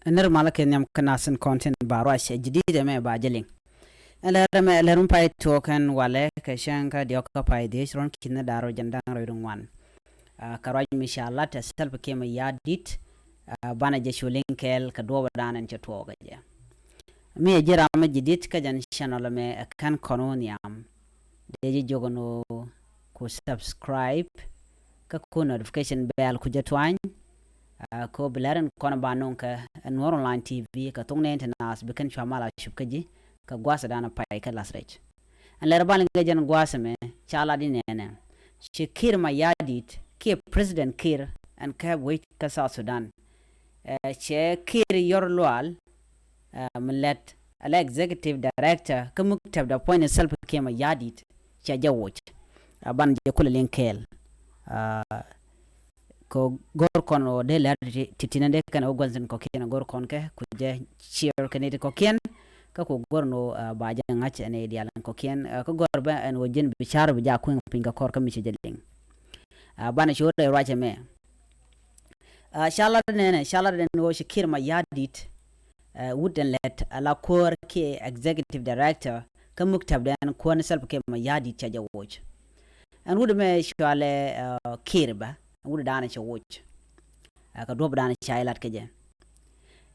نرمى لك إن يمكن ناسن كونتين باروش جديدة ما باجلين لرم باي توكن ولا كشانكا ديوكا باي ديش رون كنا دارو جندان رويدون وان كراج مشالله تسل بكيما ياديت bana je shulin kel ka do badanan ce to gaje me jira ma jidit ka jan channel me kan kononiam de je jogono ko subscribe ka ko notification bell ku jetwan ko blaren kono banon ka Nuer online tv ka tungne internet be kan chamala shubkaji ka gwasa dana pai ka lasrech an lerban gajan gwasa me chala dinene shikir ma yadit ke president Kiir an ka wait ka South Sudan Kiir Yor lual millet ala Executive Director ka muktäpdä point self kema yadit cha jawoj ban je kula linkel ko gor kon o de ler titinande kan o gonzen ko ken gor kon ke ku je cheer kanete ko ken ka ko gor no baaje ngache ne dialan ko ken ko gor ba en wojin bi char bi ja kun pinga kor ka mi jeling ban shore raje me shalad no Kiir ma yadit wooden let ala kor ke Executive Director ka muktäpdä ko ne self ke ma yadit cha jawoj an wude me shale Kiir ba wude dana cha woj ka do dana cha ilat ke je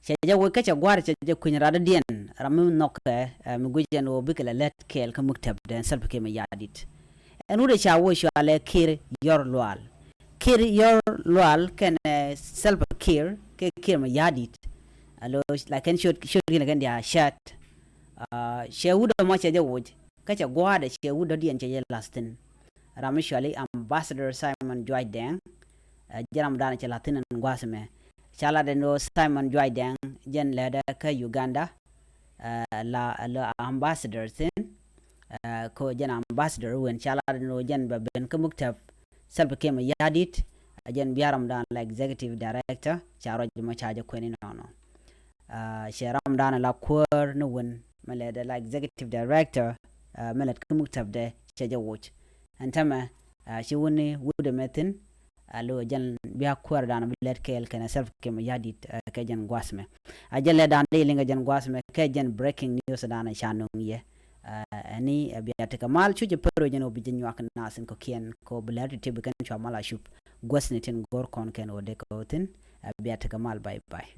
cha jawoj ka cha gwar cha je kunyara da dien ramu nokke mi gujen o bikala let kel ka muktäpdä self ke ma yadit an wude cha woj shale Kiir Yor lual Kiir Yor lual kan self Kiir ma yadit alo la kan shoot gina kan dia chat shewudo ma cha jawoj ka cha gwada shewudo dien cha lastin ramishali Ambassador Simon Joy Deng jaram dana cha latin ngwasme chala de no Simon Joy Deng jen leda ka Uganda la ambassador tin ko jen ambassador wen chala de no jen ba ben ka muktab self kema yadit jen biaram dan la Executive Director charo ma chaje kweni nono sharam dan la kor no wen maleda la Executive Director malet ka muktäpdä chaje woj antama shi woni wude metin alo jan biya kor dan bilet kel kana self kema yadit ka jan gwasme ajale dan de linga jan gwasme ka jan breaking news dan chanong ye ani biya te kamal chuje pero jeno bijin yak nasin ko kien ko bilet te bikan chamala shup gwasne tin gor kon ken o de ko tin biya te kamal bye bye